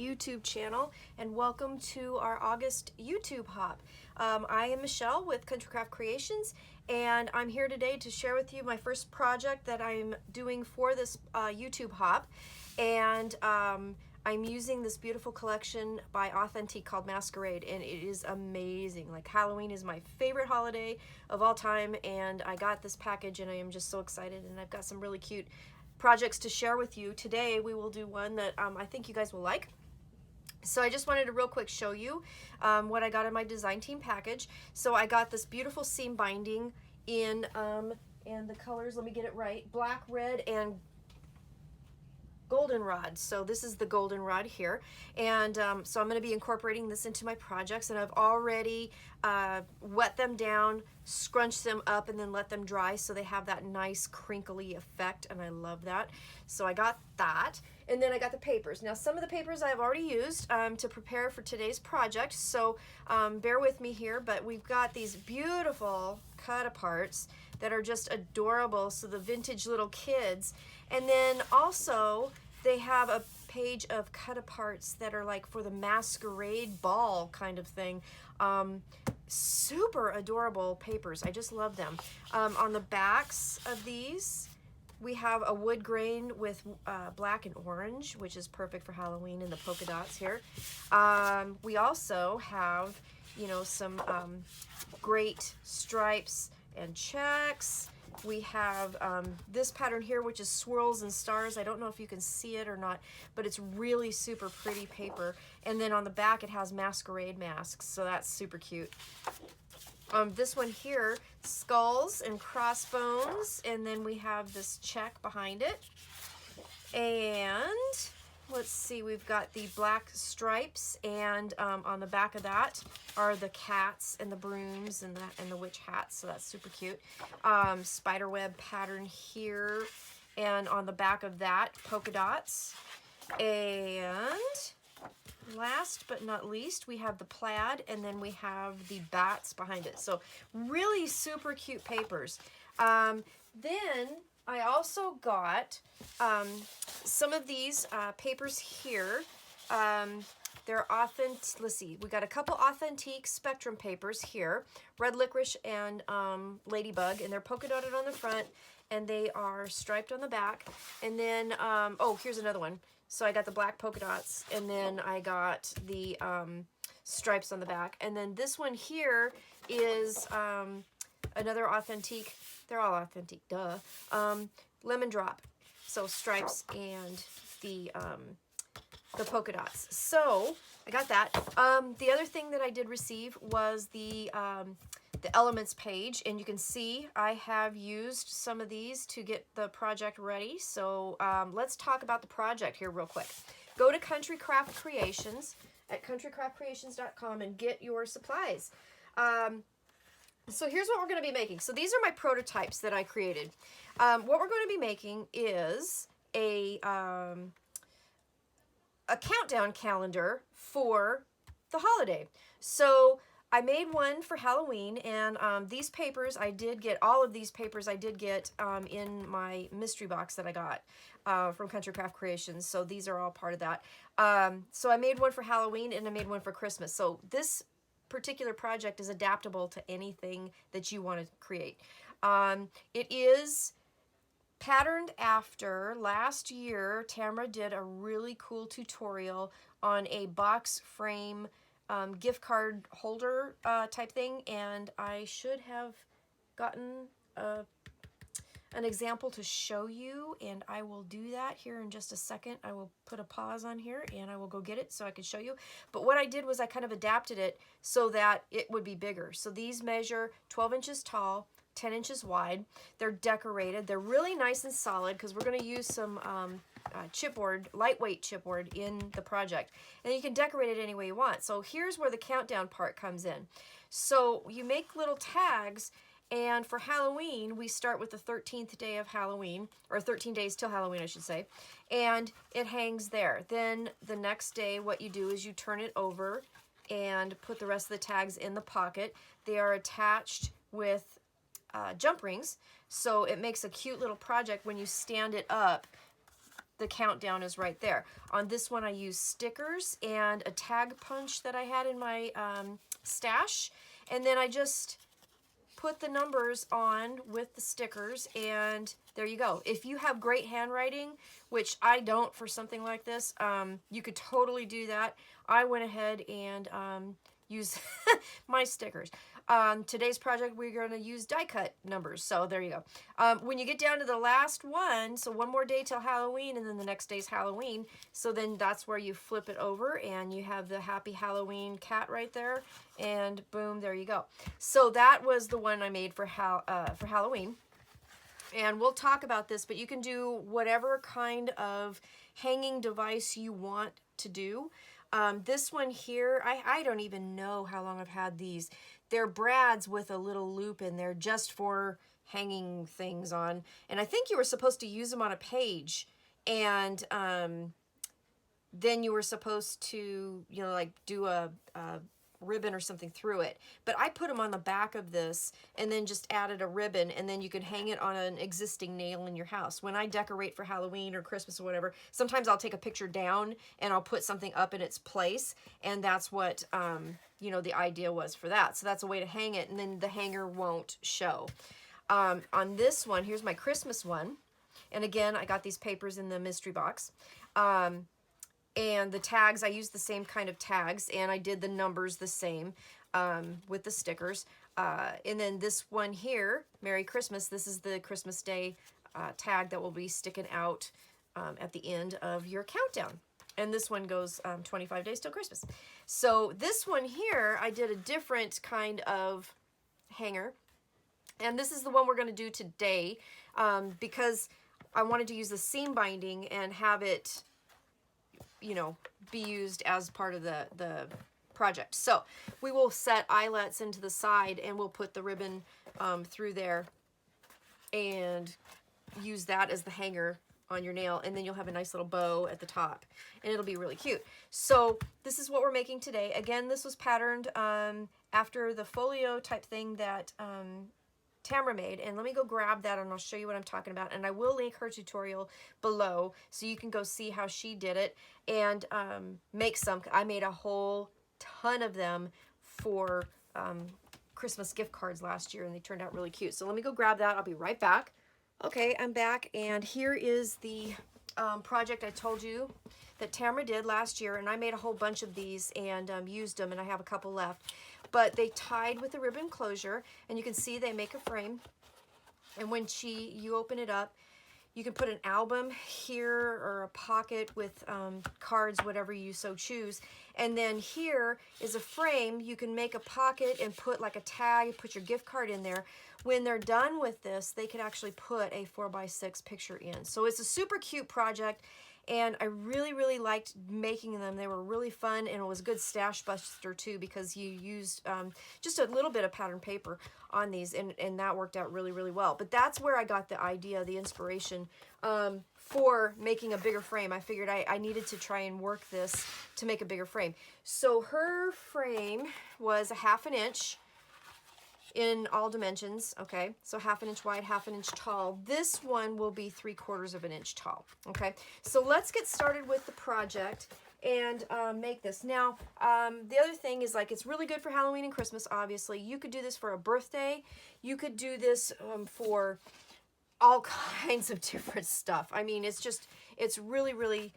YouTube channel, and welcome to our August YouTube hop. I am Michelle with Country Craft Creations, and I'm here today to share with you my first project that I'm doing for this YouTube hop. And I'm using this beautiful collection by Authentique called Masquerade, and it is amazing. Like, Halloween is my favorite holiday of all time, and I got this package and I am just so excited, and I've got some really cute projects to share with you. Today we will do one that I think you guys will like. So I just wanted to real quick show you what I got in my design team package. So I got this beautiful seam binding in, and the colors, let me get it right, black, red, and goldenrod. So this is the goldenrod here, and so I'm going to be incorporating this into my projects, and I've already wet them down, scrunched them up, and then let them dry so they have that nice crinkly effect, and I love that. So I got that, and then I got the papers. Now, some of the papers I've already used to prepare for today's project, so bear with me here, but we've got these beautiful cut-aparts that are just adorable, so the vintage little kids. And then also they have a page of cut-aparts that are like for the masquerade ball kind of thing. Super adorable papers. I just love them. On the backs of these, we have a wood grain with black and orange, which is perfect for Halloween, and the polka dots here. We also have, you know, some great stripes and checks. We have this pattern here, which is swirls and stars. I don't know if you can see it or not, but it's really super pretty paper. And then on the back it has masquerade masks, so that's super cute. This one here, skulls and crossbones, and then we have this check behind it. And let's see, we've got the black stripes, and on the back of that are the cats and the brooms and the witch hats, so that's super cute. Spiderweb pattern here, and on the back of that, polka dots. And last but not least, we have the plaid, and then we have the bats behind it. So really super cute papers. Then I also got some of these papers here. They're authentic. Let's see, we got a couple Authentique spectrum papers here, red licorice and ladybug, and they're polka dotted on the front, and they are striped on the back. And then oh, here's another one. So I got the black polka dots, and then I got the stripes on the back. And then this one here is another Authentique. They're all Authentique, duh. Lemon drop, so stripes and the polka dots. So I got that. The other thing that I did receive was the elements page, and you can see I have used some of these to get the project ready. So let's talk about the project here real quick. Go to Country Craft Creations at countrycraftcreations.com and get your supplies. So here's what we're going to be making. So these are my prototypes that I created. What we're going to be making is a countdown calendar for the holiday. So I made one for Halloween, and these papers I did get, all of these papers I did get in my mystery box that I got from Country Craft Creations. So these are all part of that. So I made one for Halloween, and I made one for Christmas. So this particular project is adaptable to anything that you want to create. It is patterned after last year. Tamara did a really cool tutorial on a box frame gift card holder type thing, and I should have gotten an example to show you, and I will do that here in just a second. I will put a pause on here and I will go get it so I can show you. But what I did was I kind of adapted it so that it would be bigger. So these measure 12 inches tall, 10 inches wide. They're decorated. They're really nice and solid because we're going to use some chipboard, lightweight chipboard in the project. And you can decorate it any way you want. So here's where the countdown part comes in. So you make little tags, and for Halloween, we start with the 13th day of Halloween, or 13 days till Halloween, I should say, and it hangs there. Then the next day, what you do is you turn it over and put the rest of the tags in the pocket. They are attached with jump rings, so it makes a cute little project when you stand it up the countdown is right there. On this one I used stickers and a tag punch that I had in my stash, and then I just put the numbers on with the stickers, and there you go. If you have great handwriting, which I don't for something like this, you could totally do that. I went ahead and used my stickers. Today's project, we're going to use die cut numbers, so there you go. When you get down to the last one, so one more day till Halloween, and then the next day's Halloween, so then that's where you flip it over, and you have the Happy Halloween cat right there, and boom, there you go. So that was the one I made for Halloween, and we'll talk about this, but you can do whatever kind of hanging device you want to do. This one here, I don't even know how long I've had these. They're brads with a little loop in there just for hanging things on. And I think you were supposed to use them on a page. And then you were supposed to, you know, like do a ribbon or something through it. But I put them on the back of this and then just added a ribbon, and then you could hang it on an existing nail in your house. When I decorate for Halloween or Christmas or whatever, sometimes I'll take a picture down and I'll put something up in its place, and that's what you know, the idea was for that. So that's a way to hang it, and then the hanger won't show. On this one, here's my Christmas one, and again, I got these papers in the mystery box. And the tags, I used the same kind of tags, and I did the numbers the same with the stickers. And then this one here, Merry Christmas, this is the Christmas Day tag that will be sticking out at the end of your countdown. And this one goes 25 days till Christmas. So this one here, I did a different kind of hanger. And this is the one we're going to do today because I wanted to use the seam binding and have it, you know, be used as part of the project. So we will set eyelets into the side, and we'll put the ribbon through there and use that as the hanger on your nail, and then you'll have a nice little bow at the top, and it'll be really cute. So this is what we're making today. Again, this was patterned after the folio type thing that Tamara made, and let me go grab that and I'll show you what I'm talking about, and I will link her tutorial below so you can go see how she did it and make some. I made a whole ton of them for Christmas gift cards last year, and they turned out really cute. So let me go grab that. I'll be right back. Okay, I'm back, and here is the project I told you that Tamara did last year, and I made a whole bunch of these and used them, and I have a couple left. But they tied with a ribbon closure, and you can see they make a frame. And when you open it up, you can put an album here or a pocket with cards, whatever you so choose. And then here is a frame. You can make a pocket and put like a tag, put your gift card in there. When they're done with this, they could actually put a 4x6 picture in. So it's a super cute project. And I really, really liked making them. They were really fun, and it was a good stash buster too, because you used just a little bit of pattern paper on these, and that worked out really, really well. But that's where I got the idea, the inspiration for making a bigger frame. I figured I needed to try and work this to make a bigger frame. So her frame was a 1/2 inch in all dimensions, okay? So 1/2 inch wide, 1/2 inch tall. This one will be 3/4 inch tall, okay? So let's get started with the project and make this. Now, the other thing is, like, it's really good for Halloween and Christmas, obviously. You could do this for a birthday. You could do this for all kinds of different stuff. I mean, it's really, really,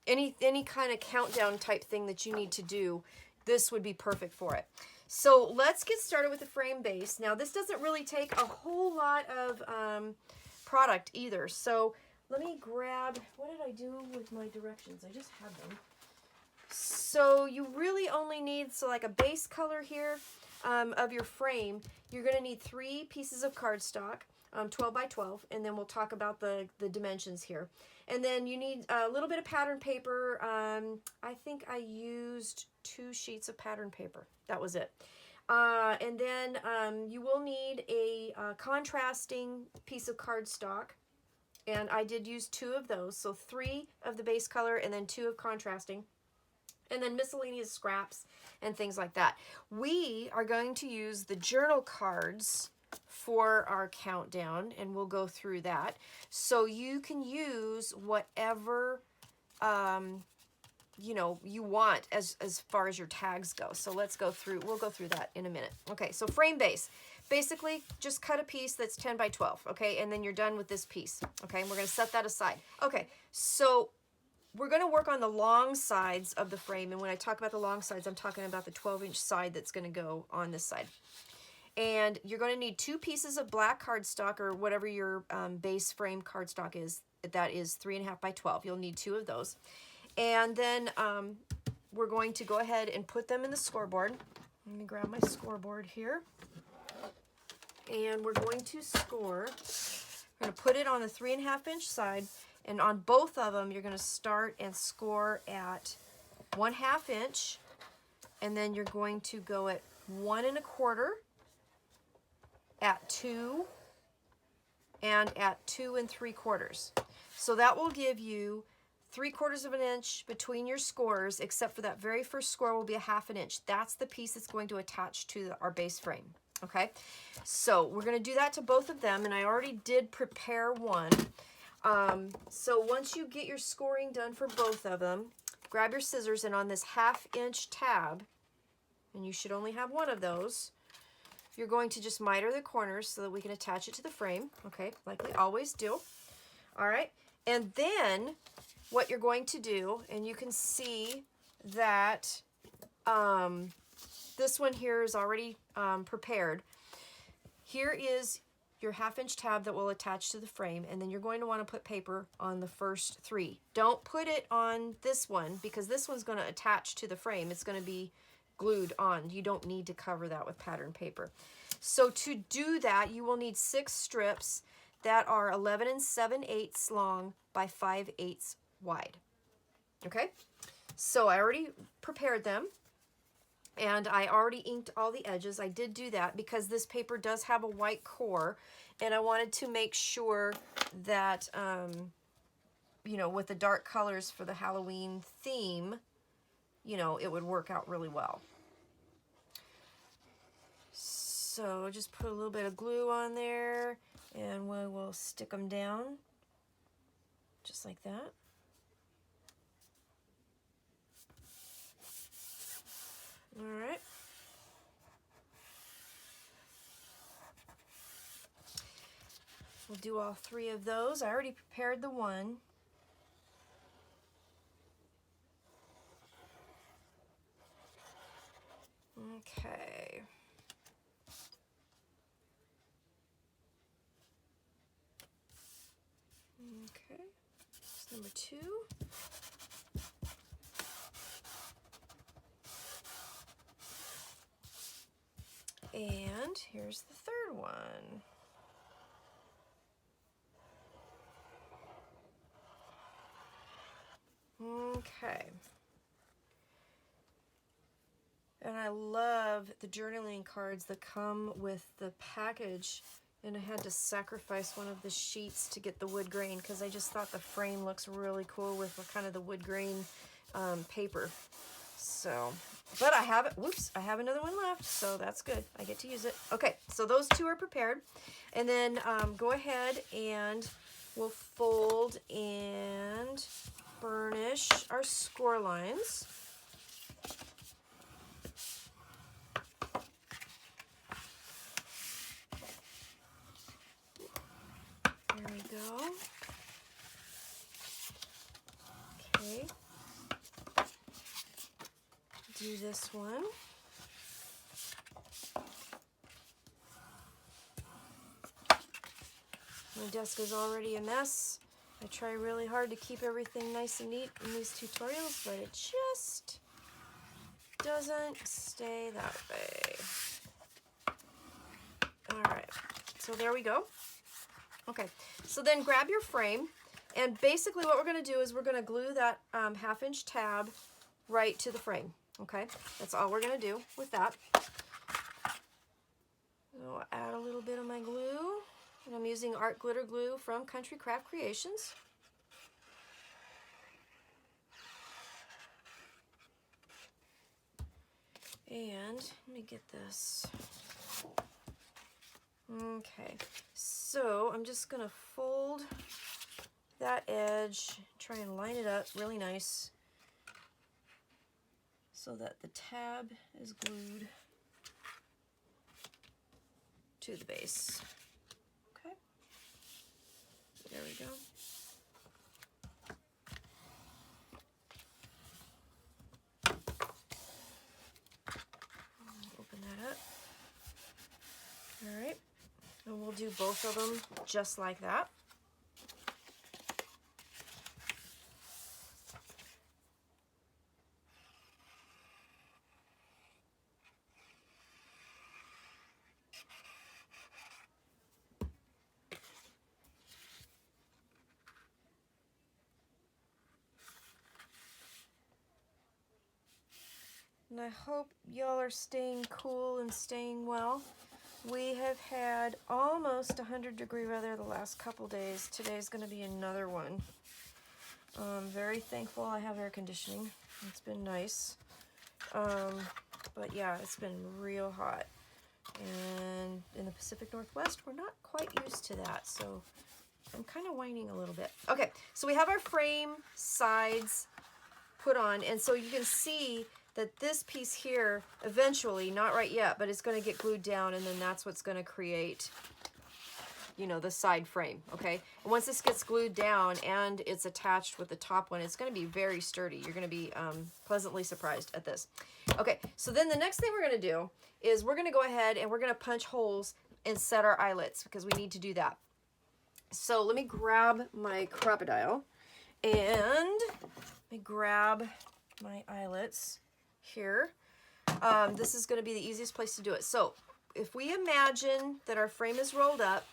any kind of countdown type thing that you need to do, this would be perfect for it. So let's get started with the frame base. Now, this doesn't really take a whole lot of product either. So let me grab, what did I do with my directions? I just had them. So you really only need, so like a base color here of your frame, you're going to need 3 pieces of cardstock, 12 by 12, and then we'll talk about the dimensions here. And then you need a little bit of pattern paper. I think I used 2 sheets of pattern paper. That was it. And then you will need a contrasting piece of cardstock. And I did use 2 of those. So 3 of the base color and then 2 of contrasting. And then miscellaneous scraps and things like that. We are going to use the journal cards for our countdown, and we'll go through that. So you can use whatever you know, you want as far as your tags go. So let's go through, we'll go through that in a minute. Okay, so frame base. Basically, just cut a piece that's 10 by 12, okay? And then you're done with this piece, okay? And we're gonna set that aside. Okay, so we're gonna work on the long sides of the frame. And when I talk about the long sides, I'm talking about the 12-inch side that's gonna go on this side. And you're gonna need 2 pieces of black cardstock, or whatever your base frame cardstock is. That is 3.5 by 12. You'll need 2 of those. And then we're going to go ahead and put them in the scoreboard. Let me grab my scoreboard here. And we're going to score. We're going to put it on the 3.5-inch side. And on both of them, you're going to start and score at 1/2 inch. And then you're going to go at 1 1/4, at 2, and at 2 3/4. So that will give you 3/4 of an inch between your scores, except for that very first score will be 1/2 inch. That's the piece that's going to attach to our base frame, okay? So we're gonna do that to both of them, and I already did prepare one. So once you get your scoring done for both of them, grab your scissors, and on this 1/2 inch tab, and you should only have one of those, you're going to just miter the corners so that we can attach it to the frame, okay, like we always do. All right, and then what you're going to do, and you can see that this one here is already prepared. Here is your 1/2 inch tab that will attach to the frame, and then you're going to want to put paper on the first 3. Don't put it on this one, because this one's going to attach to the frame. It's going to be glued on. You don't need to cover that with pattern paper. So to do that, you will need 6 strips that are 11 7/8 long by 5/8 wide. Okay, so I already prepared them, and I already inked all the edges. I did do that because this paper does have a white core, and I wanted to make sure that you know, with the dark colors for the Halloween theme, you know, it would work out really well. So just put a little bit of glue on there, and we will stick them down just like that. All right. We'll do all 3 of those. I already prepared the one. Okay. Okay. That's number 2. And here's the 3rd one. Okay. And I love the journaling cards that come with the package, and I had to sacrifice one of the sheets to get the wood grain because I just thought the frame looks really cool with kind of the wood grain paper. So, but I have it. Whoops, I have another one left, so that's good. I get to use it. Okay, so those 2 are prepared, and then go ahead and we'll fold and burnish our score lines. There we go. Okay. Do this one. My desk is already a mess. I try really hard to keep everything nice and neat in these tutorials, but it just doesn't stay that way. All right, so there we go. Okay, so then grab your frame, and basically what we're going to do is we're going to glue that 1/2 inch tab right to the frame. Okay, that's all we're going to do with that. I'll add a little bit of my glue, and I'm using art glitter glue from Country Craft Creations. And let me get this. Okay, so I'm just gonna fold that edge, try and line it up really nice so that the tab is glued to the base. Okay, there we go. Open that up. All right, and we'll do both of them just like that. And I hope y'all are staying cool and staying well. We have had almost 100-degree weather the last couple days. Today's going to be another one. I'm very thankful I have air conditioning. It's been nice. But yeah, it's been real hot. And in the Pacific Northwest, we're not quite used to that, so I'm kind of whining a little bit. Okay, so we have our frame sides put on, and so you can see that this piece here, eventually, not right yet, but it's going to get glued down, and then that's what's going to create, you know, the side frame, okay? And once this gets glued down and it's attached with the top one, it's going to be very sturdy. You're going to be pleasantly surprised at this. Okay, so then the next thing we're going to do is we're going to go ahead and we're going to punch holes and set our eyelets because we need to do that. So let me grab my Crocodile and let me grab my eyelets here. This is going to be the easiest place to do it. So if we imagine that our frame is rolled up,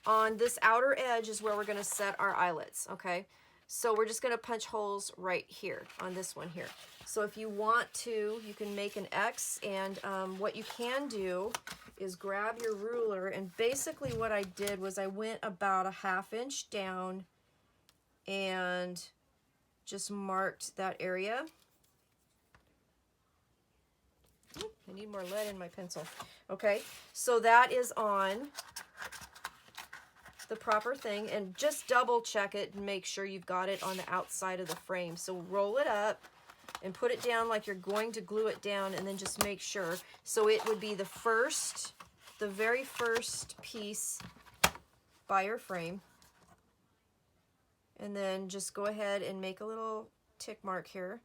on this outer edge is where we're going to set our eyelets, okay? So we're just going to punch holes right here on this one here. So if you want to, you can make an X, and what you can do is grab your ruler, and basically what I did was I went about a ½ inch down and just marked that area. I need more lead in my pencil. Okay, so that is on the proper thing, and just double check it and make sure you've got it on the outside of the frame. So roll it up and put it down like you're going to glue it down, and then just make sure. So it would be the very first piece by your frame, and then just go ahead and make a little tick mark here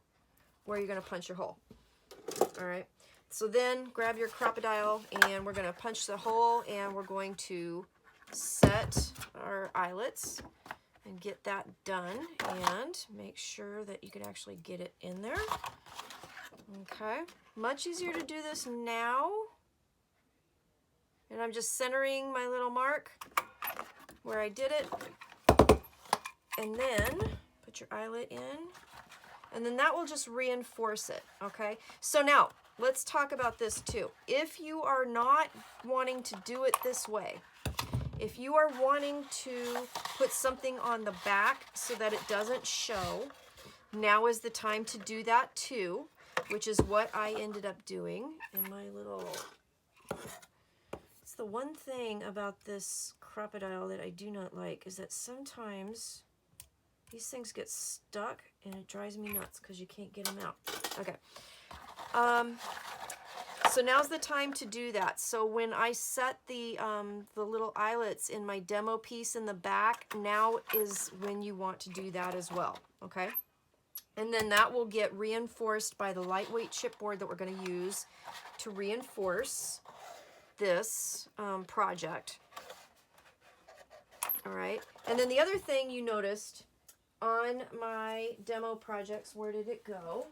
where you're going to punch your hole. All right, so then grab your Crocodile, and we're going to punch the hole, and we're going to set our eyelets and get that done, and make sure that you can actually get it in there. Okay, much easier to do this now, and I'm just centering my little mark where I did it, and then put your eyelet in, and then that will just reinforce it. Okay, so now let's talk about this too. If you are not wanting to do it this way, if you are wanting to put something on the back so that it doesn't show, now is the time to do that too, which is what I ended up doing in my little... It's the one thing about this Crocodile that I do not like, is that sometimes these things get stuck and it drives me nuts because you can't get them out. Okay. So now's the time to do that. So when I set the little eyelets in my demo piece in the back, now is when you want to do that as well, okay? And then that will get reinforced by the lightweight chipboard that we're going to use to reinforce this project. All right, and then the other thing you noticed on my demo projects, where did it go?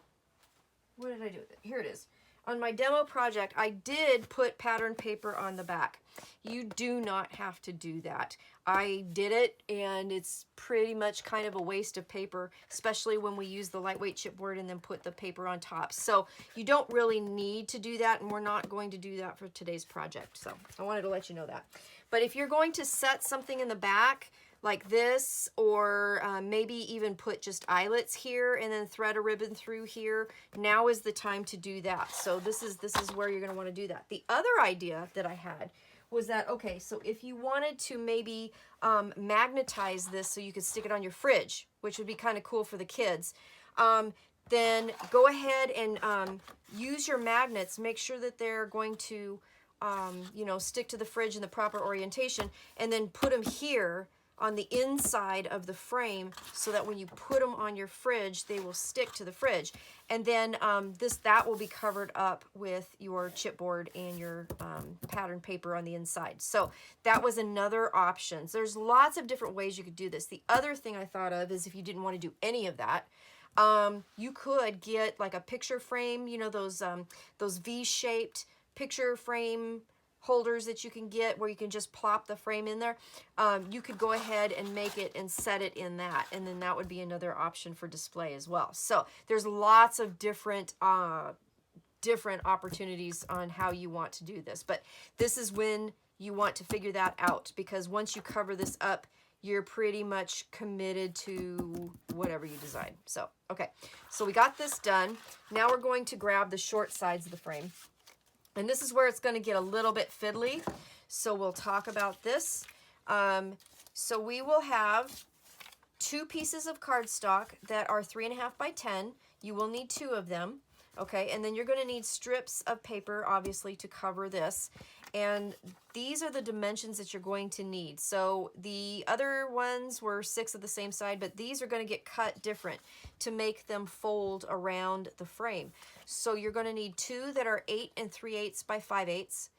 What did I do with it? Here it is. On my demo project, I did put pattern paper on the back. You do not have to do that. I did it, and it's pretty much kind of a waste of paper, especially when we use the lightweight chipboard and then put the paper on top. So you don't really need to do that, and we're not going to do that for today's project. So I wanted to let you know that. But if you're going to set something in the back, like this, or maybe even put just eyelets here and then thread a ribbon through here, now is the time to do that. So this is where you're going to want to do that. The other idea that I had was that, okay, so if you wanted to maybe magnetize this so you could stick it on your fridge, which would be kind of cool for the kids, then go ahead and use your magnets. Make sure that they're going to, you know, stick to the fridge in the proper orientation, and then put them here on the inside of the frame so that when you put them on your fridge, they will stick to the fridge. And then that will be covered up with your chipboard and your pattern paper on the inside. So that was another option. So there's lots of different ways you could do this. The other thing I thought of is if you didn't want to do any of that, you could get like a picture frame, you know, those V-shaped picture frame holders that you can get where you can just plop the frame in there. You could go ahead and make it and set it in that, and then that would be another option for display as well. So there's lots of different opportunities on how you want to do this, but this is when you want to figure that out, because once you cover this up, you're pretty much committed to whatever you design. So, okay, so we got this done. Now we're going to grab the short sides of the frame. And this is where it's going to get a little bit fiddly. So we'll talk about this. So we will have 2 pieces of cardstock that are 3.5 by 10. You will need 2 of them. Okay, and then you're going to need strips of paper, obviously, to cover this. And these are the dimensions that you're going to need. So the other ones were 6 of the same side, but these are going to get cut different to make them fold around the frame. So you're going to need 2 that are 8 3/8 by 5/8,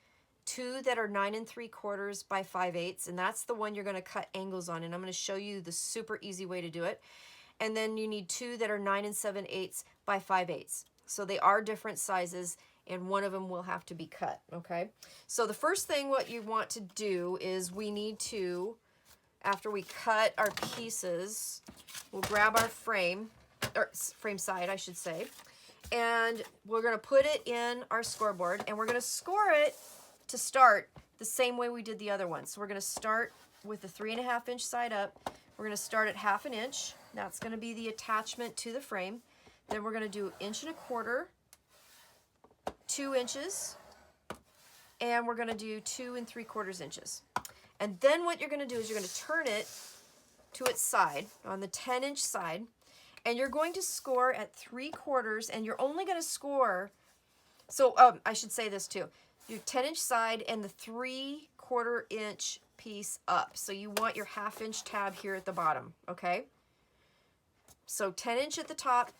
2 that are 9 3/4 by 5/8, and that's the one you're going to cut angles on. And I'm going to show you the super easy way to do it. And then you need 2 that are 9 7/8 by 5/8. So they are different sizes, and one of them will have to be cut, okay? So the first thing what you want to do is we need to, after we cut our pieces, we'll grab our frame, or frame side, I should say, and we're going to put it in our scoreboard, and we're going to score it to start the same way we did the other one. So we're going to start with the 3.5 inch side up. We're going to start at 1/2 inch. That's going to be the attachment to the frame. Then we're going to do 1.25 inches, 2 inches, and we're going to do 2 3/4 inches. And then what you're going to do is you're going to turn it to its side on the 10-inch side, and you're going to score at 3/4, and you're only going to score, so I should say this too, your 10-inch side and the 3/4 inch piece up. So you want your 1/2 inch tab here at the bottom, okay? So 10 inch at the top,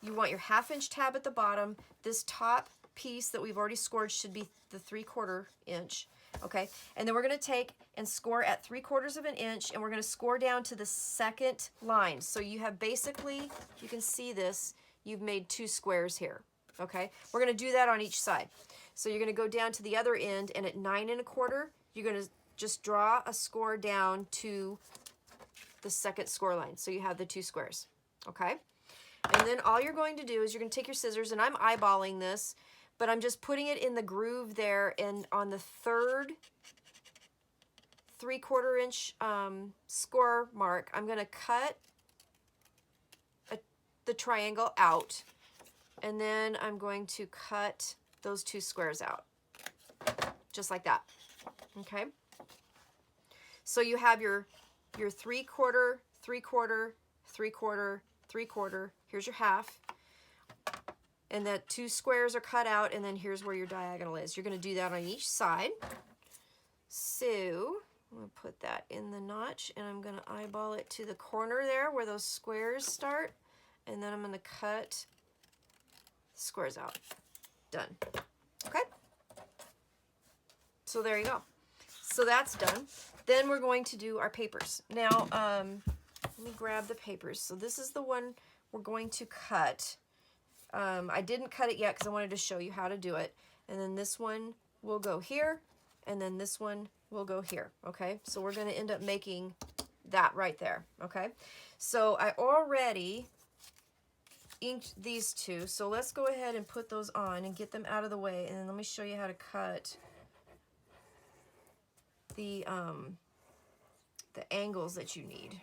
you want your 1/2 inch tab at the bottom. This top piece that we've already scored should be the 3/4 inch, okay? And then we're going to take and score at 3/4 inch, and we're going to score down to the second line. So you have basically, you can see this, you've made 2 squares here, okay? We're going to do that on each side. So you're going to go down to the other end, and at 9 1/4, you're going to just draw a score down to the second score line. So you have the 2 squares, okay? And then all you're going to do is you're going to take your scissors, and I'm eyeballing this, but I'm just putting it in the groove there, and on the third 3/4 inch score mark, I'm going to cut the triangle out, and then I'm going to cut those 2 squares out, just like that, okay? So you have your 3/4, 3/4, 3/4, 3/4, here's your 1/2, and that 2 squares are cut out, and then here's where your diagonal is. You're going to do that on each side. So I'm going to put that in the notch, and I'm going to eyeball it to the corner there where those squares start, and then I'm going to cut the squares out. Done. Okay? So there you go. So that's done. Then we're going to do our papers. Now, let me grab the papers. So this is the one we're going to cut. I didn't cut it yet because I wanted to show you how to do it. And then this one will go here, and then this one will go here, okay? So we're going to end up making that right there, okay? So I already inked these 2, so let's go ahead and put those on and get them out of the way, and then let me show you how to cut the angles that you need.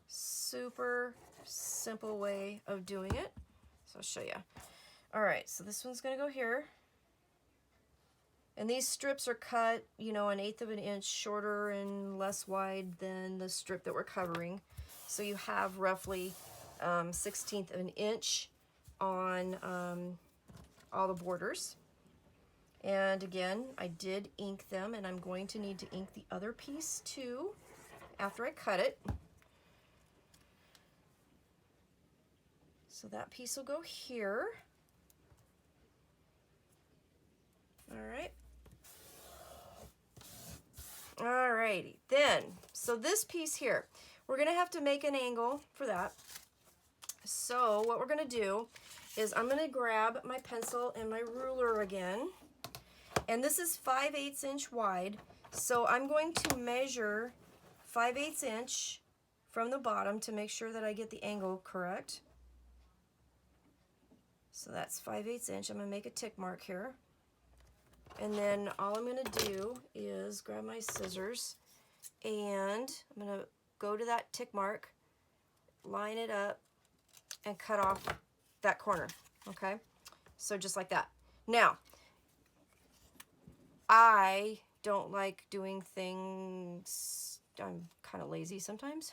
Super simple way of doing it. So I'll show you. All right, so this one's going to go here. And these strips are cut, you know, 1/8 of an inch shorter and less wide than the strip that we're covering. So you have roughly 1/16 of an inch on all the borders. And again, I did ink them, and I'm going to need to ink the other piece too after I cut it. So that piece will go here. All right. Alrighty, then, so this piece here, we're gonna have to make an angle for that. So what we're gonna do is I'm gonna grab my pencil and my ruler again, and this is 5/8 inch wide, so I'm going to measure 5/8 inch from the bottom to make sure that I get the angle correct. So that's 5/8 inch. I'm gonna make a tick mark here. And then all I'm going to do is grab my scissors, and I'm going to go to that tick mark, line it up, and cut off that corner, okay? So just like that. Now, I don't like doing things, I'm kind of lazy sometimes.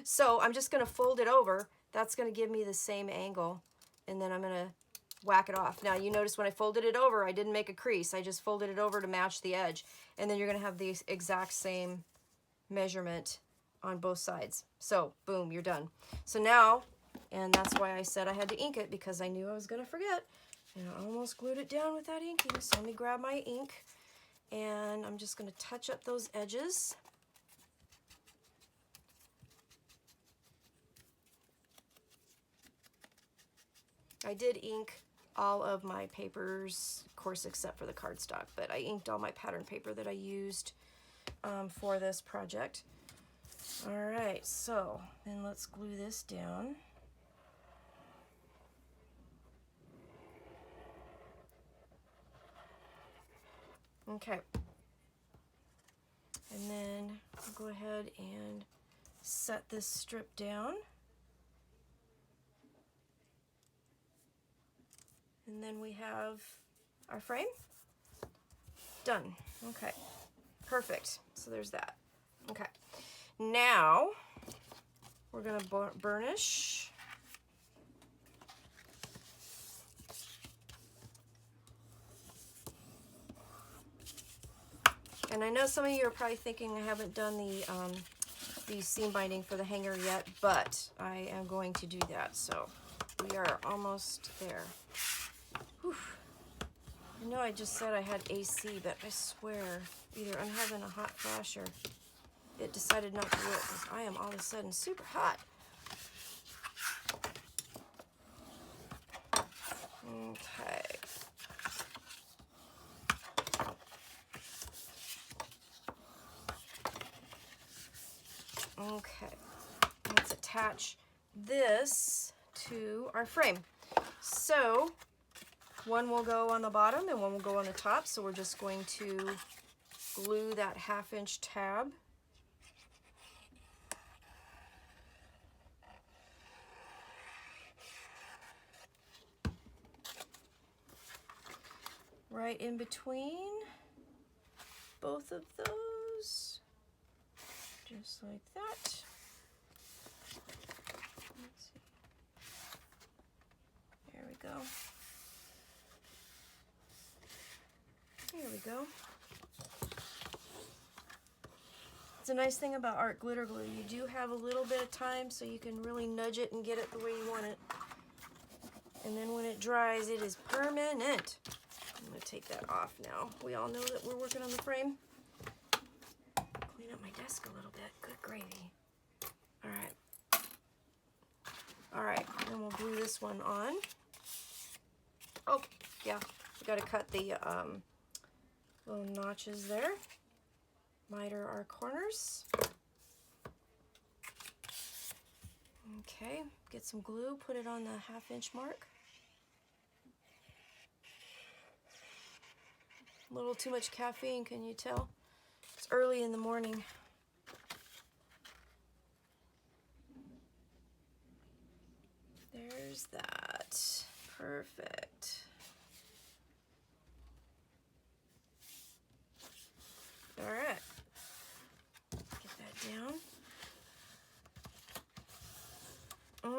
So I'm just going to fold it over. That's going to give me the same angle, and then I'm going to whack it off. Now you notice when I folded it over, I didn't make a crease. I just folded it over to match the edge. And then you're going to have the exact same measurement on both sides. So boom, you're done. So now, and that's why I said I had to ink it, because I knew I was going to forget. And I almost glued it down without inking. So let me grab my ink, and I'm just going to touch up those edges. I did ink all of my papers, of course, except for the cardstock, but I inked all my pattern paper that I used for this project. All right, so then let's glue this down. Okay. And then I'll go ahead and set this strip down. And then we have our frame done. Okay, perfect. So there's that. Okay, now we're gonna burnish. And I know some of you are probably thinking I haven't done the seam binding for the hanger yet, but I am going to do that. So we are almost there. Whew. I know I just said I had AC, but I swear either I'm having a hot flash or it decided not to work, because I am all of a sudden super hot. Okay. Okay. Let's attach this to our frame. So one will go on the bottom and one will go on the top. So we're just going to glue that 1/2 inch tab. Right in between both of those, just like that. Let's see. There we go. There we go. It's a nice thing about art glitter glue. You do have a little bit of time, so you can really nudge it and get it the way you want it. And then when it dries, it is permanent. I'm going to take that off now. We all know that we're working on the frame. Clean up my desk a little bit. Good gravy. All right. All right, then we'll glue this one on. Oh, yeah, we got to cut the little notches there. Miter our corners. Okay, get some glue, put it on the 1/2 inch mark. A little too much caffeine, can you tell? It's early in the morning. There's that. Perfect. All right. Get that down.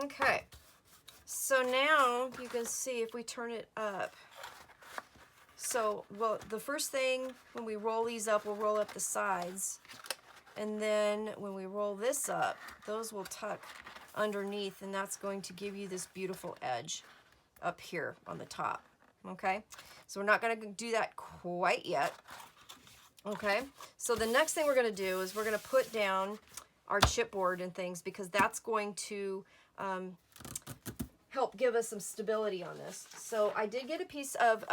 Okay. So now you can see if we turn it up. So, well, the first thing when we roll these up, we'll roll up the sides. And then when we roll this up, those will tuck underneath, and that's going to give you this beautiful edge up here on the top. Okay, so we're not going to do that quite yet. Okay, so the next thing we're going to do is we're going to put down our chipboard and things, because that's going to help give us some stability on this. So I did get a piece of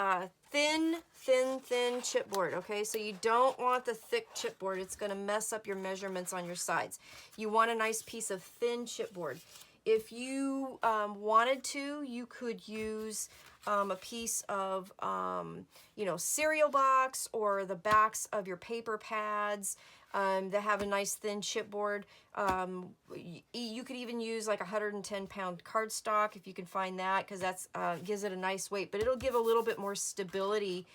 thin chipboard, okay? So you don't want the thick chipboard. It's going to mess up your measurements on your sides. You want a nice piece of thin chipboard. If you wanted to, you could use a piece of, you know, cereal box or the backs of your paper pads that have a nice thin chipboard. You could even use like 110-pound cardstock if you can find that, because that's gives it a nice weight, but it'll give a little bit more stability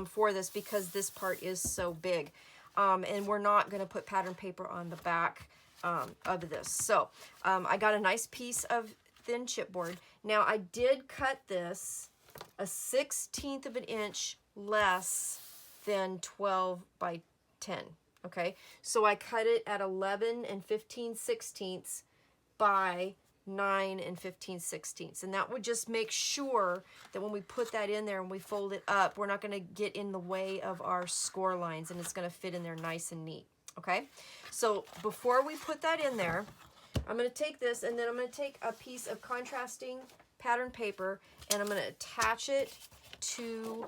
for this, because this part is so big. And we're not going to put pattern paper on the back of this. So I got a nice piece of thin chipboard. Now I did cut this a 1/16 of an inch less than 12 by 10. Okay, so I cut it at 11 15/16 by 9 15/16, and that would just make sure that when we put that in there and we fold it up, we're not going to get in the way of our score lines, and it's going to fit in there nice and neat. Okay, so before we put that in there, I'm going to take this, and then I'm going to take a piece of contrasting pattern paper, and I'm going to attach it to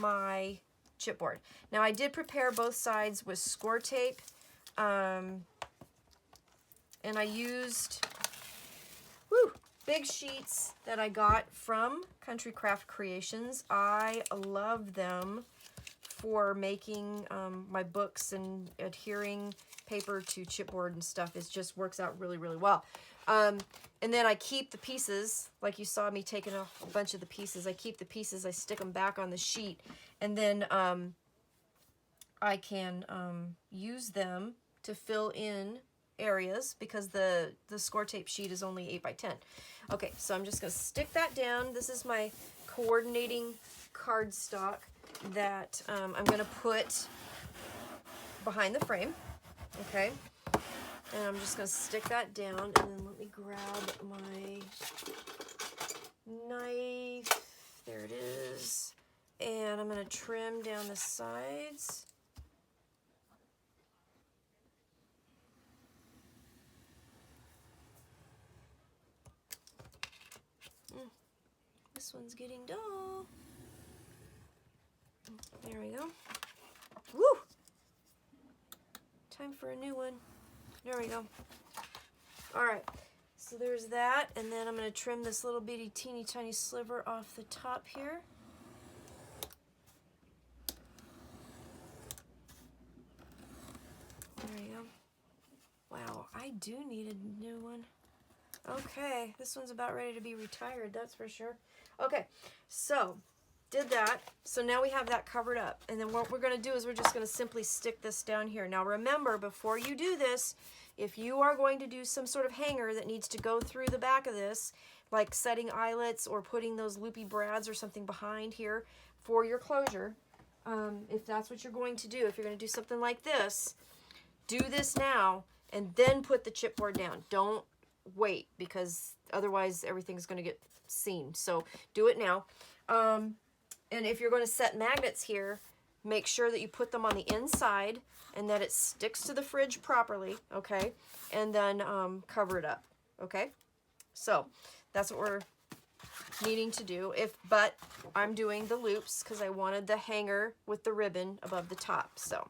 my chipboard. Now I did prepare both sides with score tape, and I used big sheets that I got from Country Craft Creations. I love them for making my books and adhering paper to chipboard and stuff. It just works out really, really well. And then I keep the pieces, like you saw me taking off a bunch of the pieces. I keep the pieces, I stick them back on the sheet, and then I can use them to fill in areas, because the score tape sheet is only 8 by 10. Okay, so I'm just going to stick that down. This is my coordinating cardstock that I'm going to put behind the frame. Okay, and I'm just going to stick that down, and then let me grab my knife. There it is. And I'm going to trim down the sides. This one's getting dull. There we go. Woo! Time for a new one. There we go. All right, so there's that, and then I'm going to trim this little bitty teeny tiny sliver off the top here. There you go. Wow, I do need a new one. Okay, this one's about ready to be retired, that's for sure. Okay, so did that. So now we have that covered up. And then what we're going to do is we're just going to simply stick this down here. Now remember, before you do this, if you are going to do some sort of hanger that needs to go through the back of this, like setting eyelets or putting those loopy brads or something behind here for your closure, if that's what you're going to do, if you're going to do something like this, do this now and then put the chipboard down. Don't wait, because otherwise everything's going to get seen. So do it now. And if you're going to set magnets here, make sure that you put them on the inside and that it sticks to the fridge properly, okay? And then cover it up, okay? So that's what we're needing to do. But I'm doing the loops because I wanted the hanger with the ribbon above the top. So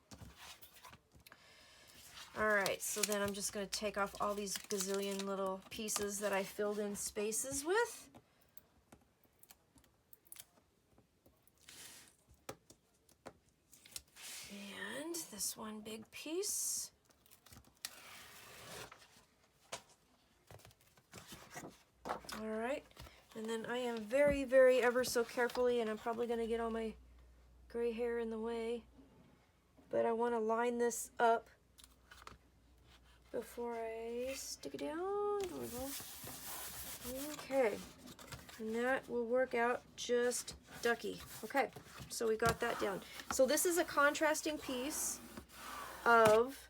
all right, so then I'm just going to take off all these gazillion little pieces that I filled in spaces with. And this one big piece. All right, and then I am very, very ever so carefully, and I'm probably going to get all my gray hair in the way. but I want to line this up before I stick it down. There we go. Okay, and that will work out just ducky. Okay, so we got that down. So this is a contrasting piece of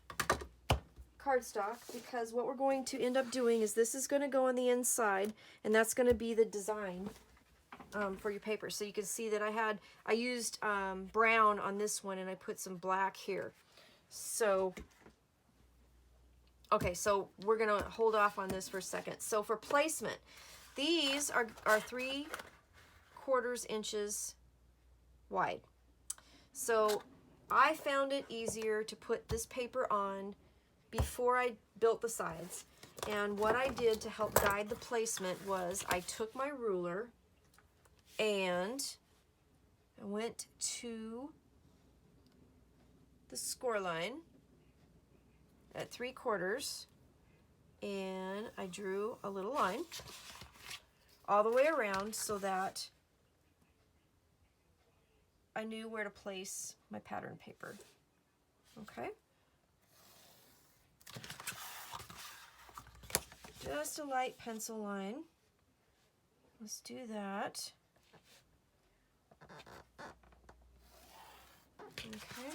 cardstock, because what we're going to end up doing is this is going to go on the inside, and that's going to be the design for your paper. So you can see that I used brown on this one, and I put some black here. So okay, so we're going to hold off on this for a second. So for placement, these are 3/4 inches wide. So I found it easier to put this paper on before I built the sides. And what I did to help guide the placement was I took my ruler and I went to the score line at 3/4, and I drew a little line all the way around so that I knew where to place my pattern paper. Okay. Just a light pencil line. Let's do that. Okay.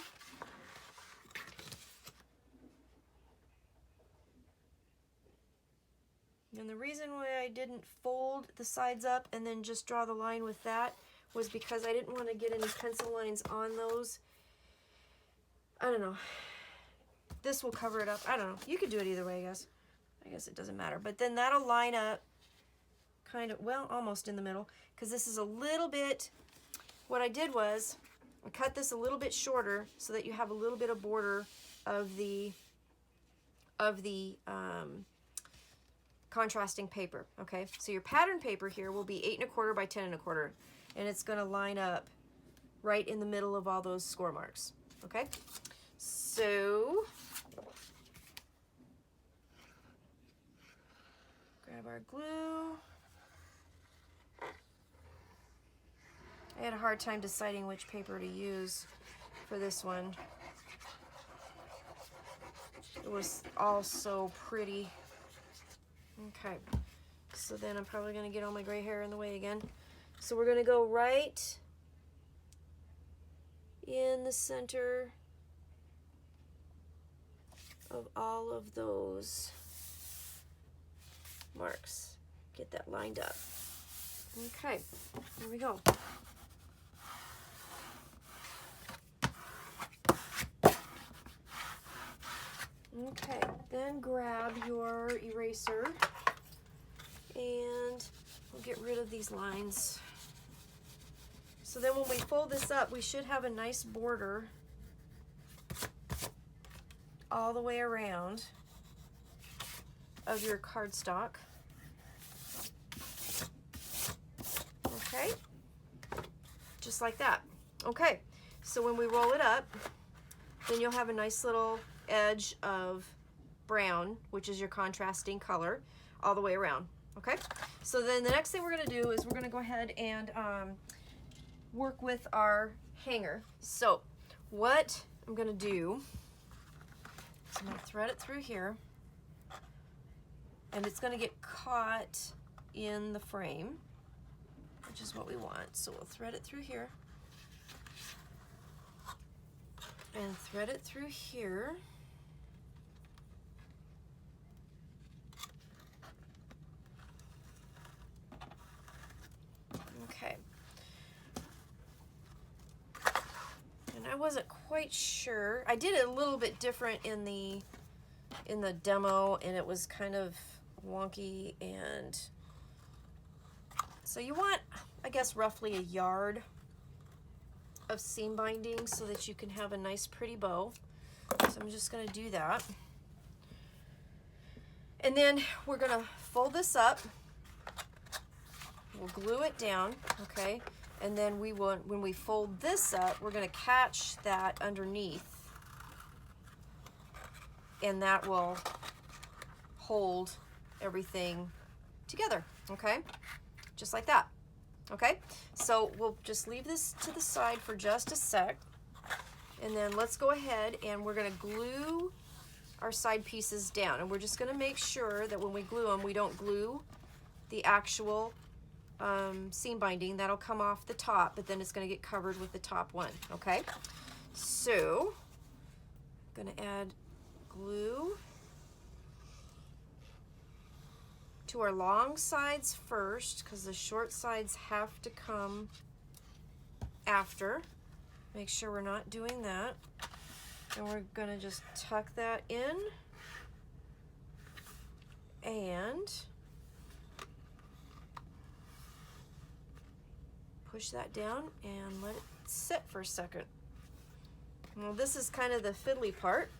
And the reason why I didn't fold the sides up and then just draw the line with that was because I didn't want to get any pencil lines on those. I don't know. This will cover it up. I don't know. You could do it either way, I guess. I guess it doesn't matter. But then that'll line up kind of, well, almost in the middle, because this is a little bit, what I did was I cut this a little bit shorter so that you have a little bit of border of the contrasting paper. Okay, so your pattern paper here will be 8¼ by 10¼ and it's going to line up right in the middle of all those score marks. Okay, so grab our glue. I had a hard time deciding which paper to use for this one. It was all so pretty. Okay, so then I'm probably going to get all my gray hair in the way again. So we're going to go right in the center of all of those marks. Get that lined up. Okay, here we go. Okay, then grab your eraser and we'll get rid of these lines. So then when we fold this up, we should have a nice border all the way around of your cardstock. Okay, just like that. Okay, so when we roll it up, then you'll have a nice little edge of brown, which is your contrasting color, all the way around. Okay, so then the next thing we're going to do is we're going to go ahead and work with our hanger. So what I'm going to do is I'm going to thread it through here, and it's going to get caught in the frame, which is what we want. So we'll thread it through here and thread it through here. Okay. And I wasn't quite sure. I did it a little bit different in the demo, and it was kind of wonky, and so you want, I guess, roughly a yard of seam binding so that you can have a nice pretty bow. So I'm just going to do that. And then we're going to fold this up. We'll glue it down, okay? And then we will, when we fold this up, we're going to catch that underneath, and that will hold everything together, okay? Just like that. Okay, so we'll just leave this to the side for just a sec, And then let's go ahead and we're gonna glue our side pieces down. And we're just gonna make sure that when we glue them, we don't glue the actual seam binding. That'll come off the top, but then it's gonna get covered with the top one, okay? So, I'm gonna add glue to our long sides first, because the short sides have to come after. Make sure we're not doing that. And we're gonna just tuck that in and push that down and let it sit for a second. Well, this is kind of the fiddly part.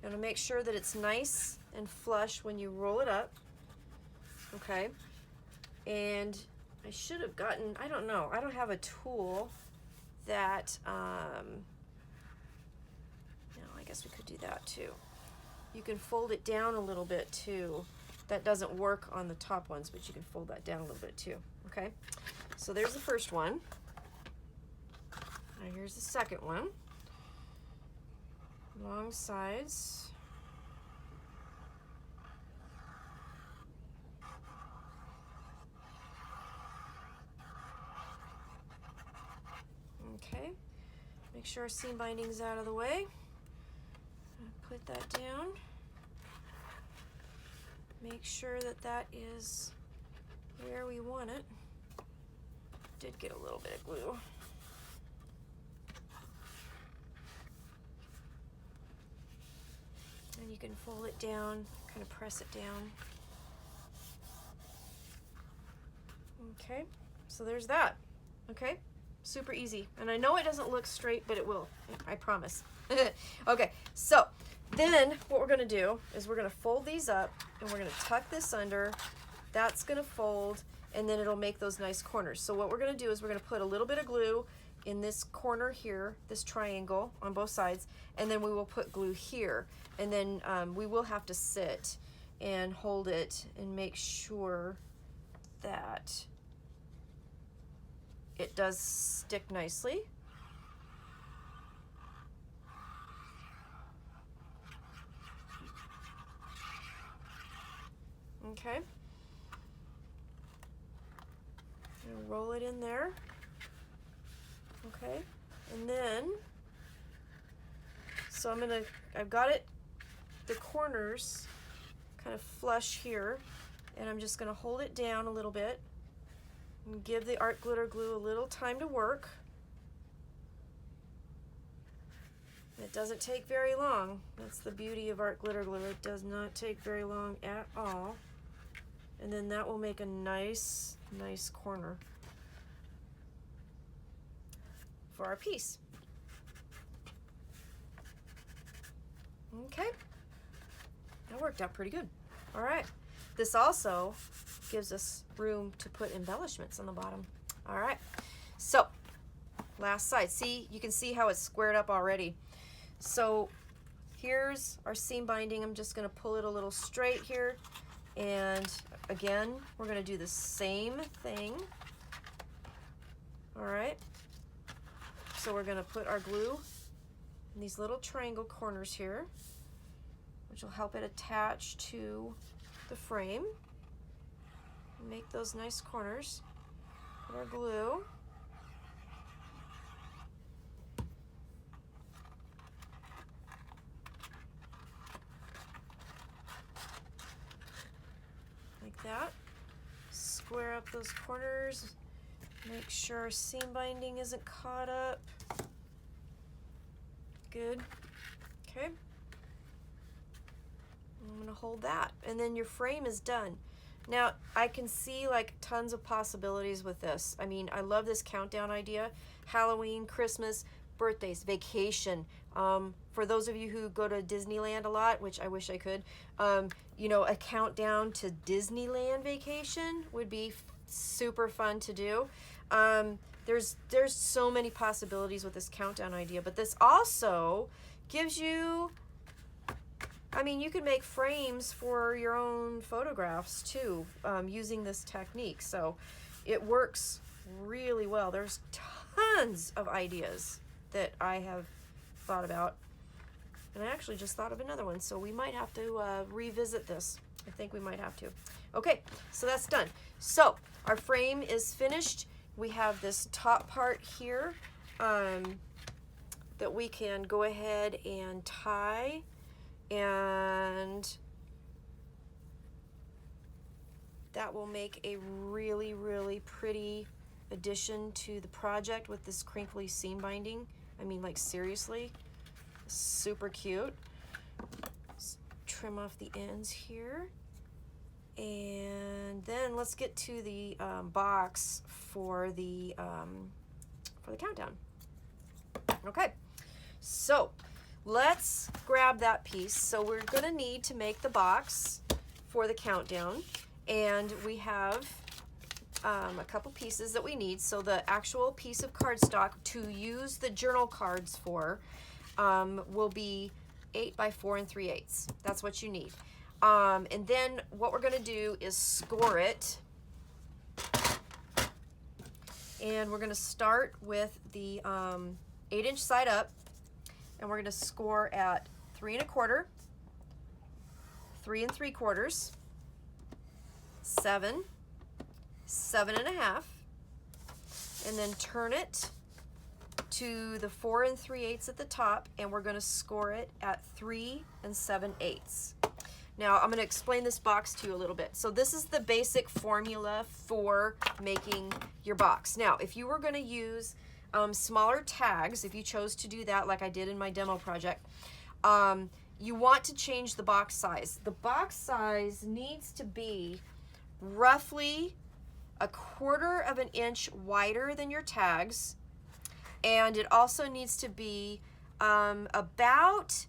You want to make sure that it's nice and flush when you roll it up. Okay. And I should have gotten, I don't know, I don't have a tool that, no, I guess we could do that too. You can fold it down a little bit too. That doesn't work on the top ones, but you can fold that down a little bit too. Okay. So there's the first one. Now here's the second one. Long sides. Okay. Make sure our seam binding's out of the way. Put that down. Make sure that that is where we want it. Did get a little bit of glue. And you can fold it down, kind of press it down. Okay, so there's that. Okay, super easy. And I know it doesn't look straight, but it will, I promise. Okay, so then what we're gonna do is we're gonna fold these up and we're gonna tuck this under. That's gonna fold, and then it'll make those nice corners. So what we're gonna do is we're gonna put a little bit of glue in this corner here, this triangle on both sides, and then we will put glue here. And then we will have to sit and hold it and make sure that it does stick nicely. Okay. And roll it in there. Okay. And then, so I've got it, the corners kind of flush here, and I'm just gonna hold it down a little bit and give the art glitter glue a little time to work. It doesn't take very long. That's the beauty of art glitter glue. It does not take very long at all. And then that will make a nice, nice corner for our piece. Okay, that worked out pretty good. All right, this also gives us room to put embellishments on the bottom. All right, so last side. See, you can see how it's squared up already. So here's our seam binding. I'm just gonna pull it a little straight here. And again, we're gonna do the same thing. All right, so we're gonna put our glue in these little triangle corners here, which will help it attach to the frame. Make those nice corners. Put our glue. Like that. Square up those corners. Make sure our seam binding isn't caught up. Good. Okay. I'm gonna hold that, and then your frame is done. Now I can see like tons of possibilities with this. I mean, I love this countdown idea. Halloween, Christmas, birthdays, vacation. For those of you who go to Disneyland a lot, which I wish I could, you know, a countdown to Disneyland vacation would be super fun to do. There's so many possibilities with this countdown idea, but this also gives you, I mean, you can make frames for your own photographs too, using this technique. So it works really well. There's tons of ideas that I have thought about. And I actually just thought of another one, so we might have to revisit this. I think we might have to. Okay, so that's done. So our frame is finished. We have this top part here that we can go ahead and tie, and that will make a really, really pretty addition to the project with this crinkly seam binding. I mean, like, seriously, super cute. Let's trim off the ends here. And then let's get to the box for the countdown. Okay, so let's grab that piece. So we're gonna need to make the box for the countdown, and we have a couple pieces that we need. So the actual piece of cardstock to use the journal cards for will be 8 by 4 3/8. That's what you need. And then what we're gonna do is score it. And we're gonna start with the 8-inch side up, and we're gonna score at 3 1/4, 3 3/4, 7, 7 1/2, and then turn it to the 4 3/8 at the top, and we're gonna score it at 3 7/8. Now I'm going to explain this box to you a little bit. So this is the basic formula for making your box. Now, if you were going to use smaller tags, if you chose to do that like I did in my demo project, you want to change the box size. The box size needs to be roughly 1/4 inch wider than your tags, and it also needs to be about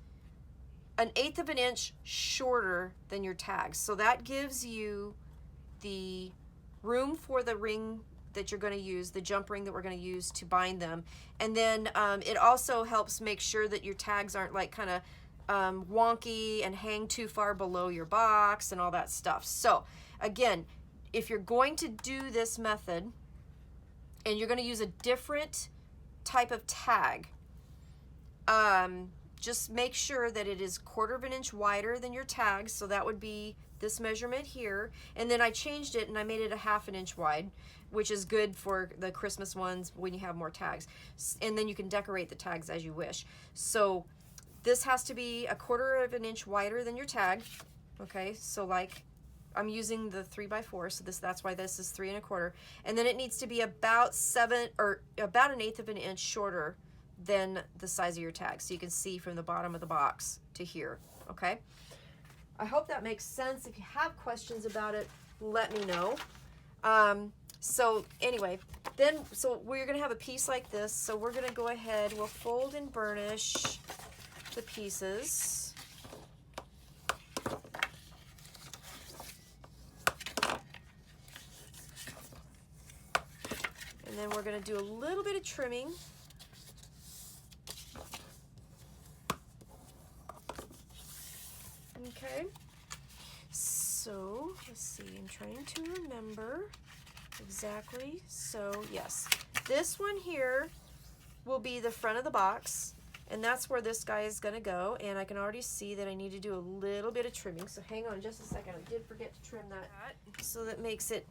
1/8 inch shorter than your tags. So that gives you the room for the ring that you're going to use, the jump ring that we're going to use to bind them. And then it also helps make sure that your tags aren't like kind of wonky and hang too far below your box and all that stuff. So again, if you're going to do this method and you're going to use a different type of tag, just make sure that it is 1/4 inch wider than your tags. So that would be this measurement here. And then I changed it and I made it 1/2 inch wide, which is good for the Christmas ones when you have more tags. And then you can decorate the tags as you wish. So this has to be 1/4 inch wider than your tag. Okay, so like I'm using the 3 by 4, so that's why this is 3 1/4. And then it needs to be about 7 or about 1/8 inch shorter than the size of your tag, so you can see from the bottom of the box to here. Okay, I hope that makes sense. If you have questions about it, let me know. So anyway, then so we're gonna have a piece like this. So we're gonna go ahead, we'll fold and burnish the pieces. And then we're gonna do a little bit of trimming. Okay, so let's see, I'm trying to remember exactly. So yes, this one here will be the front of the box, and that's where this guy is gonna go. And I can already see that I need to do a little bit of trimming, so hang on just a second. I did forget to trim that, so that makes it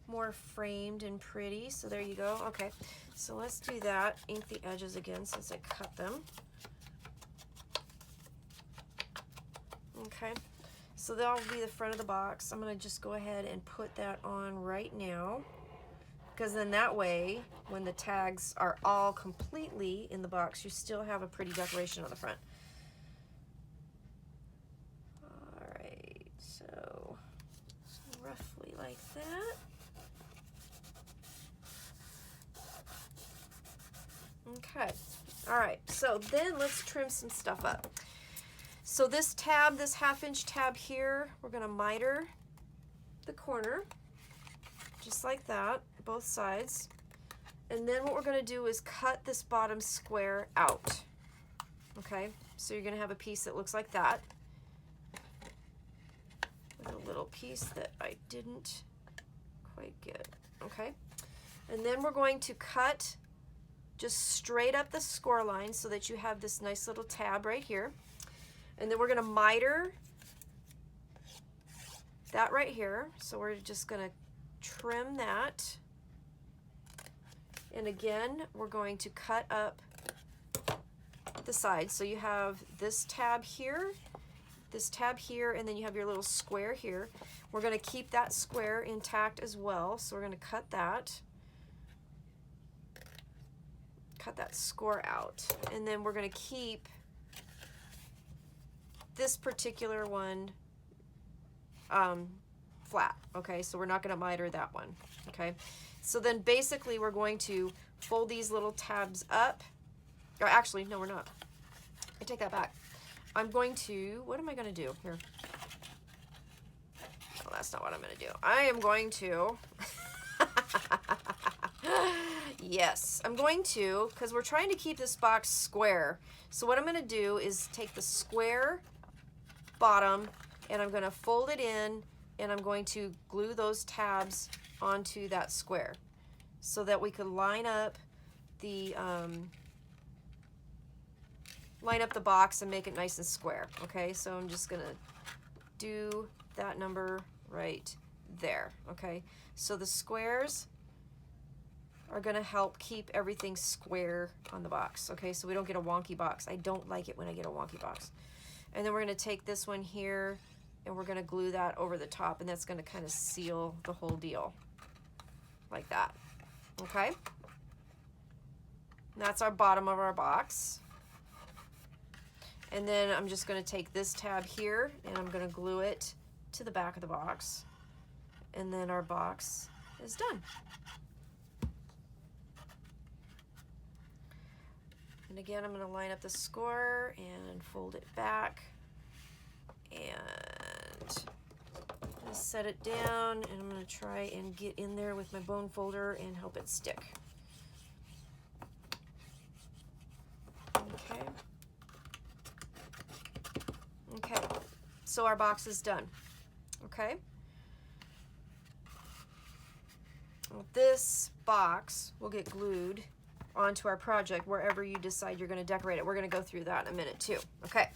more framed and pretty. So there you go. Okay, so let's do that. Ink the edges again since I cut them. Okay, so that'll be the front of the box. I'm gonna just go ahead and put that on right now, because then that way, when the tags are all completely in the box, you still have a pretty decoration on the front. All right, so roughly like that. Okay, all right, so then let's trim some stuff up. So this tab, this 1/2 inch tab here, we're gonna miter the corner, just like that, both sides. And then what we're gonna do is cut this bottom square out. Okay, so you're gonna have a piece that looks like that, with a little piece that I didn't quite get. Okay, and then we're going to cut just straight up the score line so that you have this nice little tab right here. And then we're going to miter that right here. So we're just going to trim that. And again, we're going to cut up the sides. So you have this tab here, and then you have your little square here. We're going to keep that square intact as well. So we're going to cut that score out. And then we're going to keep this particular one flat. Okay, so we're not going to miter that one. Okay, so then basically we're going to fold these little tabs up. Or actually, no, we're not. I take that back. I'm going to, what am I going to do here? Oh, that's not what I'm going to do. I am going to, yes, I'm going to, because we're trying to keep this box square. So what I'm going to do is take the square bottom and I'm going to fold it in and I'm going to glue those tabs onto that square so that we could line up the box and make it nice and square. Okay, so I'm just gonna do that number right there. Okay, so the squares are gonna help keep everything square on the box. Okay, so we don't get a wonky box. I don't like it when I get a wonky box. And then we're gonna take this one here and we're gonna glue that over the top, and that's gonna kind of seal the whole deal like that. Okay, and that's our bottom of our box. And then I'm just going to take this tab here and I'm going to glue it to the back of the box. And then our box is done. And again, I'm going to line up the score and fold it back. And I'm going to set it down and I'm going to try and get in there with my bone folder and help it stick. Okay. Okay, so our box is done. Okay. Well, this box will get glued onto our project wherever you decide you're going to decorate it. We're going to go through that in a minute too. Okay,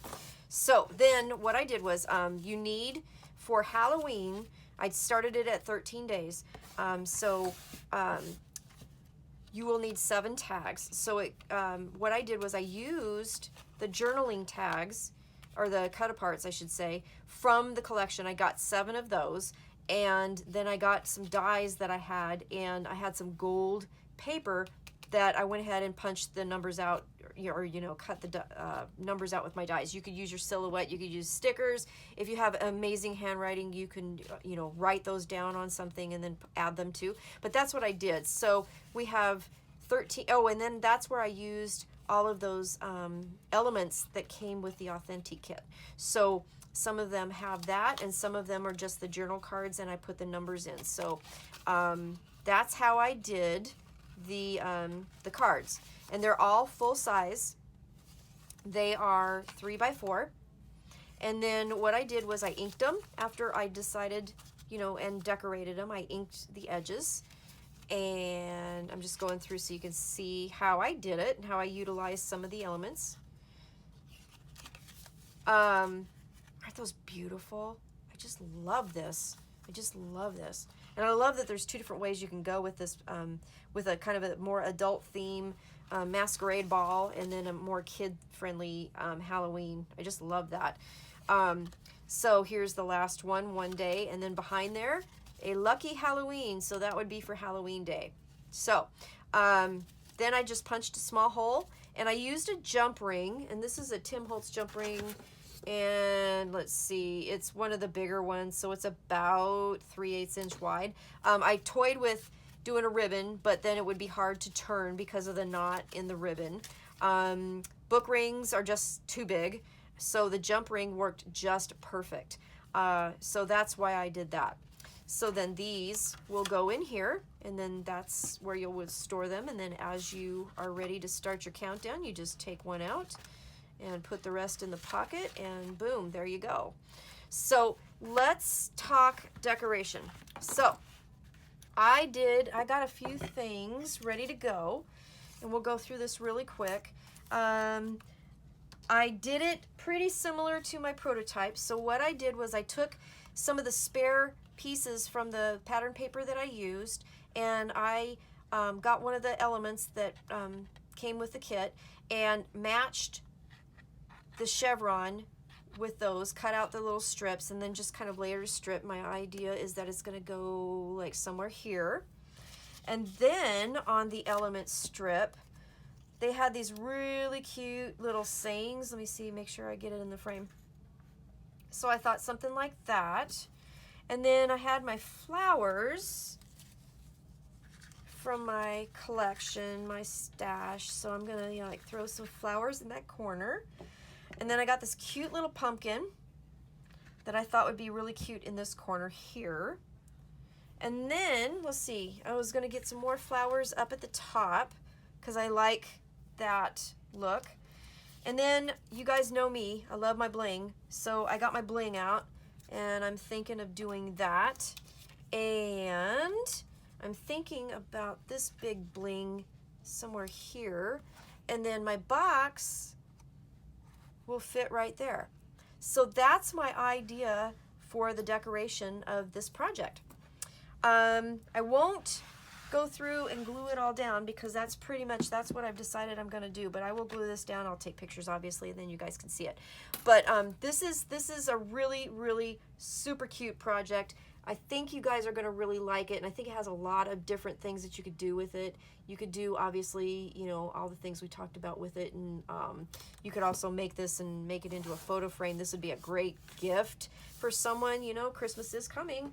so then what I did was you need for Halloween, I started it at 13 days. You will need 7 tags. So what I did was I used the journaling tags, or the cut-aparts, I should say, from the collection. I got 7 of those, and then I got some dies that I had, and I had some gold paper that I went ahead and punched the numbers out, or cut the numbers out with my dies. You could use your silhouette, you could use stickers. If you have amazing handwriting, you can write those down on something and then add them to. But that's what I did. So we have 13. Oh, and then that's where I used all of those elements that came with the Authentic kit. So some of them have that, and some of them are just the journal cards, and I put the numbers in. So that's how I did the cards, and they're all full size. They are 3x4, and then what I did was I inked them after I decided, and decorated them. I inked the edges. And I'm just going through so you can see how I did it and how I utilized some of the elements. Aren't those beautiful? I just love this. I just love this. And I love that there's 2 different ways you can go with this, with a kind of a more adult theme masquerade ball, and then a more kid-friendly Halloween. I just love that. So here's the last one day, and then behind there, a lucky Halloween, so that would be for Halloween day. So then I just punched a small hole, and I used a jump ring, and this is a Tim Holtz jump ring, and let's see, it's one of the bigger ones, so it's about 3/8 inch wide. I toyed with doing a ribbon, but then it would be hard to turn because of the knot in the ribbon. Book rings are just too big, so the jump ring worked just perfect. So that's why I did that. So then these will go in here, and then that's where you would store them. And then as you are ready to start your countdown, you just take one out and put the rest in the pocket, and boom, there you go. So let's talk decoration. So I got a few things ready to go. and we'll go through this really quick. I did it pretty similar to my prototype. So what I did was I took some of the spare pieces from the pattern paper that I used, and I got one of the elements that came with the kit and matched the chevron with those, cut out the little strips, and then just kind of layered a strip. My idea is that it's going to go like somewhere here. And then on the element strip, they had these really cute little sayings. Let me see, make sure I get it in the frame. So I thought something like that. And then I had my flowers from my collection, my stash. So I'm gonna, you know, like throw some flowers in that corner. And then I got this cute little pumpkin that I thought would be really cute in this corner here. And then, let's see, I was gonna get some more flowers up at the top because I like that look. And then, you guys know me, I love my bling. So I got my bling out and I'm thinking of doing that. And I'm thinking about this big bling somewhere here. And then my box will fit right there. So that's my idea for the decoration of this project. I won't go through and glue it all down because that's pretty much, that's what I've decided I'm gonna do, but I will glue this down. I'll take pictures obviously and then you guys can see it. But this is a really, really super cute project. I think you guys are gonna really like it, and I think it has a lot of different things that you could do with it. You could do, obviously, you know, all the things we talked about with it, and you could also make this and make it into a photo frame. This would be a great gift for someone, you know, Christmas is coming.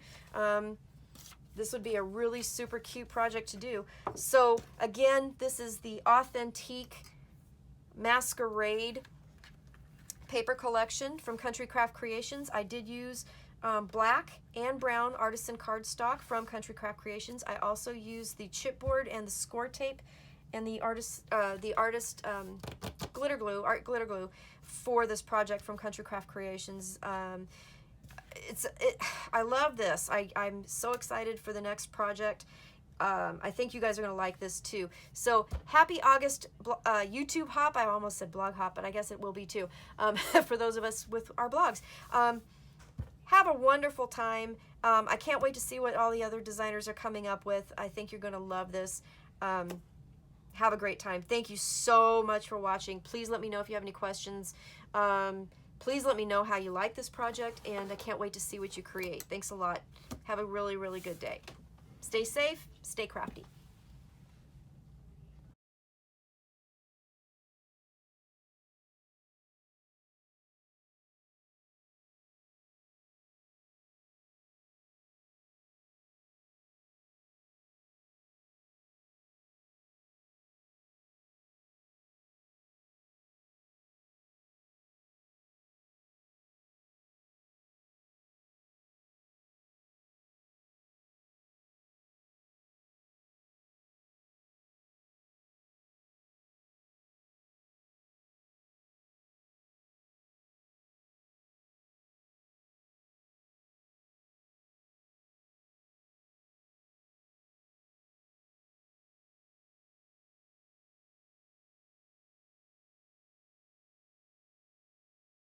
This would be a really super cute project to do. So again, this is the Authentique Masquerade paper collection from Country Craft Creations. I did use black and brown artisan cardstock from Country Craft Creations. I also used the chipboard and the score tape and the artist glitter glue, art glitter glue for this project from Country Craft Creations. I love this. I'm so excited for the next project. I think you guys are going to like this too. So happy August YouTube hop. I almost said blog hop, but I guess it will be too for those of us with our blogs. Have a wonderful time. I can't wait to see what all the other designers are coming up with. I think you're going to love this. Have a great time. Thank you so much for watching. Please let me know if you have any questions. Please let me know how you like this project, and I can't wait to see what you create. Thanks a lot. Have a really, really good day. Stay safe, stay crafty.